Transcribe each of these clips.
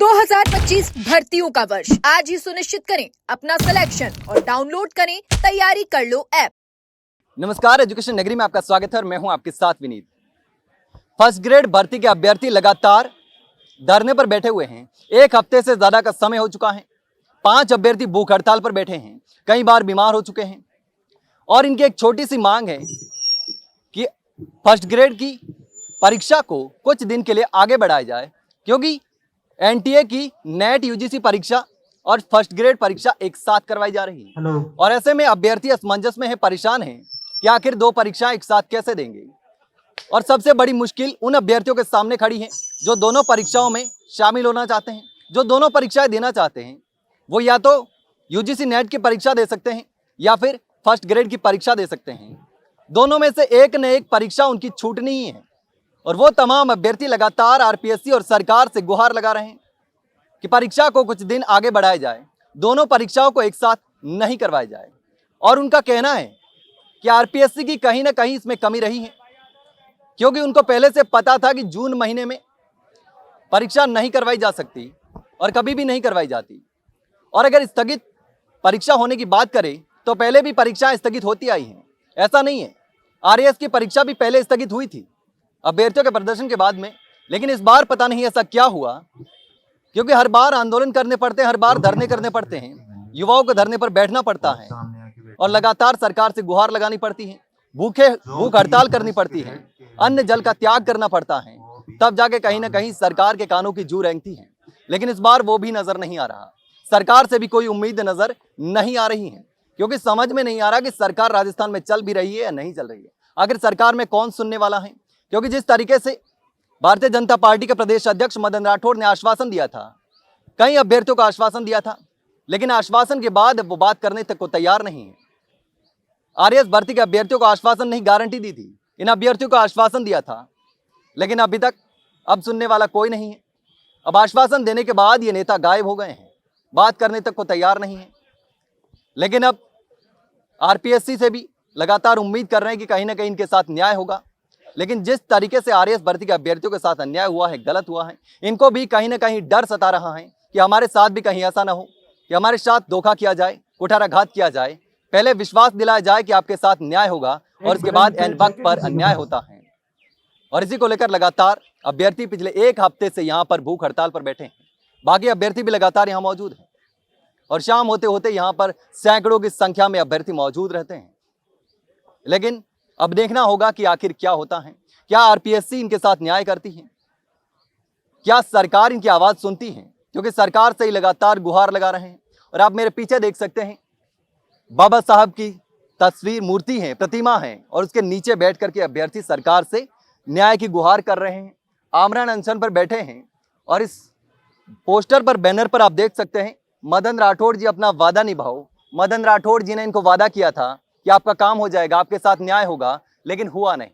2025 भर्तियों का वर्ष आज ही सुनिश्चित करें अपना सिलेक्शन और डाउनलोड करें तैयारी कर लो ऐप। नमस्कार, एजुकेशन नगरी में आपका स्वागत है और मैं हूं आपके साथ विनीत। फर्स्ट ग्रेड भर्ती के अभ्यर्थी लगातार धरने पर बैठे हुए हैं। एक हफ्ते से ज्यादा का समय हो चुका है। 5 अभ्यर्थी भूख हड़ताल पर बैठे हैं, कई बार बीमार हो चुके हैं और इनकी एक छोटी सी मांग है कि फर्स्ट ग्रेड की परीक्षा को कुछ दिन के लिए आगे बढ़ाया जाए, क्योंकि एनटीए की नेट यूजीसी परीक्षा और फर्स्ट ग्रेड परीक्षा एक साथ करवाई जा रही है। और ऐसे में अभ्यर्थी असमंजस में है, परेशान है कि आखिर 2 परीक्षाएं एक साथ कैसे देंगे। और सबसे बड़ी मुश्किल उन अभ्यर्थियों के सामने खड़ी है जो दोनों परीक्षाओं में शामिल होना चाहते हैं, जो दोनों परीक्षाएं देना चाहते हैं। वो या तो यूजीसी नेट की परीक्षा दे सकते हैं या फिर फर्स्ट ग्रेड की परीक्षा दे सकते हैं। दोनों में से एक न एक परीक्षा उनकी छूटनी ही है। और वो तमाम अभ्यर्थी लगातार आरपीएससी और सरकार से गुहार लगा रहे हैं कि परीक्षा को कुछ दिन आगे बढ़ाया जाए, दोनों परीक्षाओं को एक साथ नहीं करवाया जाए। और उनका कहना है कि आरपीएससी की कहीं ना कहीं इसमें कमी रही है, क्योंकि उनको पहले से पता था कि जून महीने में परीक्षा नहीं करवाई जा सकती और कभी भी नहीं करवाई जाती। और अगर स्थगित परीक्षा होने की बात करें तो पहले भी परीक्षाएं स्थगित होती आई हैं, ऐसा नहीं है। आरएएस की परीक्षा भी पहले स्थगित हुई थी अभ्यर्थियों के प्रदर्शन के बाद में, लेकिन इस बार पता नहीं ऐसा क्या हुआ, क्योंकि हर बार आंदोलन करने पड़ते हैं, हर बार धरने करने पड़ते हैं, युवाओं को धरने पर बैठना पड़ता है और लगातार सरकार से गुहार लगानी पड़ती है, भूख हड़ताल करनी पड़ती है, अन्न जल का त्याग करना पड़ता है, तब जाके कहीं ना कहीं सरकार के कानों की जू रेंगती है। लेकिन इस बार वो भी नजर नहीं आ रहा, सरकार से भी कोई उम्मीद नजर नहीं आ रही है, क्योंकि समझ में नहीं आ रहा कि सरकार राजस्थान में चल भी रही है या नहीं चल रही है। आखिर सरकार में कौन सुनने वाला है, क्योंकि जिस तरीके से भारतीय जनता पार्टी के प्रदेश अध्यक्ष मदन राठौड़ ने आश्वासन दिया था, कई अभ्यर्थियों को आश्वासन दिया था, लेकिन आश्वासन के बाद वो बात करने तक को तैयार नहीं है। आरएएस भर्ती के अभ्यर्थियों को आश्वासन नहीं, गारंटी दी थी। इन अभ्यर्थियों को आश्वासन दिया था, लेकिन अभी तक अब सुनने वाला कोई नहीं है। अब आश्वासन देने के बाद ये नेता गायब हो गए हैं, बात करने तक को तैयार नहीं है। लेकिन अब आरपीएससी से भी लगातार उम्मीद कर रहे हैं कि कहीं ना कहीं इनके साथ न्याय होगा। लेकिन जिस तरीके से आरएएस भर्ती के अभ्यर्थियों के साथ अन्याय हुआ है, गलत हुआ है, इनको भी कहीं ना कहीं डर सता रहा है कि हमारे साथ भी कहीं ऐसा ना हो कि हमारे साथ धोखा किया जाए, कुठाराघात किया जाए। पहले विश्वास दिलाया जाए कि आपके साथ न्याय होगा और इसके बाद एन वक्त पर अन्याय होता है। और इसी को लेकर लगातार अभ्यर्थी पिछले एक हफ्ते से यहाँ पर भूख हड़ताल पर बैठे हैं। बाकी अभ्यर्थी भी लगातार यहाँ मौजूद हैं और शाम होते होते यहाँ पर सैकड़ों की संख्या में अभ्यर्थी मौजूद रहते हैं। लेकिन अब देखना होगा कि आखिर क्या होता है। क्या आरपीएससी इनके साथ न्याय करती है, क्या सरकार इनकी आवाज सुनती है, क्योंकि सरकार से ही लगातार गुहार लगा रहे हैं। और आप मेरे पीछे देख सकते हैं, बाबा साहब की तस्वीर, मूर्ति है, प्रतिमा है, और उसके नीचे बैठ करके अभ्यर्थी सरकार से न्याय की गुहार कर रहे हैं, आमरण अनशन पर बैठे हैं। और इस पोस्टर पर, बैनर पर आप देख सकते हैं, मदन राठौड़ जी अपना वादा निभाओ। मदन राठौड़ जी ने इनको वादा किया था कि आपका काम हो जाएगा, आपके साथ न्याय होगा, लेकिन हुआ नहीं।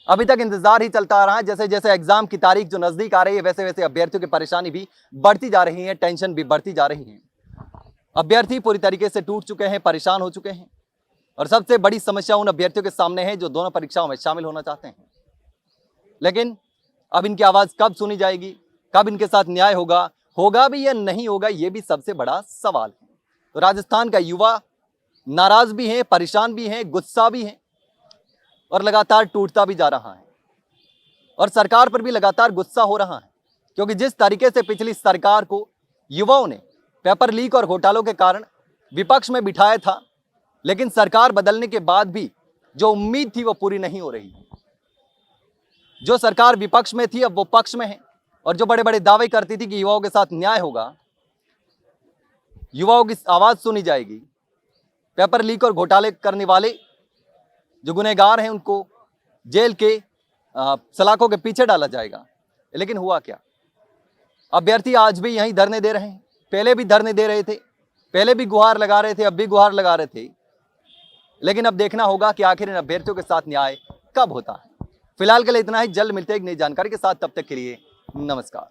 अभी तक इंतजार ही चलता आ रहा है। जैसे जैसे एग्जाम की तारीख जो नजदीक आ रही है, वैसे वैसे अभ्यर्थियों की परेशानी भी बढ़ती जा रही है, टेंशन भी बढ़ती जा रही है। अभ्यर्थी पूरी तरीके से टूट चुके हैं, परेशान हो चुके हैं। और सबसे बड़ी समस्या उन अभ्यर्थियों के सामने है जो दोनों परीक्षाओं में शामिल होना चाहते हैं। लेकिन अब इनकी आवाज कब सुनी जाएगी, कब इनके साथ न्याय होगा, होगा भी या नहीं होगा, यह भी सबसे बड़ा सवाल है। तो राजस्थान का युवा नाराज भी है, परेशान भी है, गुस्सा भी है और लगातार टूटता भी जा रहा है। और सरकार पर भी लगातार गुस्सा हो रहा है, क्योंकि जिस तरीके से पिछली सरकार को युवाओं ने पेपर लीक और घोटालों के कारण विपक्ष में बिठाया था, लेकिन सरकार बदलने के बाद भी जो उम्मीद थी वो पूरी नहीं हो रही है। जो सरकार विपक्ष में थी अब वो पक्ष में है, और जो बड़े बड़े दावे करती थी कि युवाओं के साथ न्याय होगा, युवाओं की आवाज सुनी जाएगी, पेपर लीक और घोटाले करने वाले जो गुनहगार हैं उनको जेल के सलाखों के पीछे डाला जाएगा। लेकिन हुआ क्या? अभ्यर्थी आज भी यहीं धरने दे रहे हैं, पहले भी धरने दे रहे थे, पहले भी गुहार लगा रहे थे, अब भी गुहार लगा रहे थे। लेकिन अब देखना होगा कि आखिर इन अभ्यर्थियों के साथ न्याय कब होता है। फिलहाल के लिए इतना ही, जल्द मिलते हैं एक नई जानकारी के साथ। तब तक के लिए नमस्कार।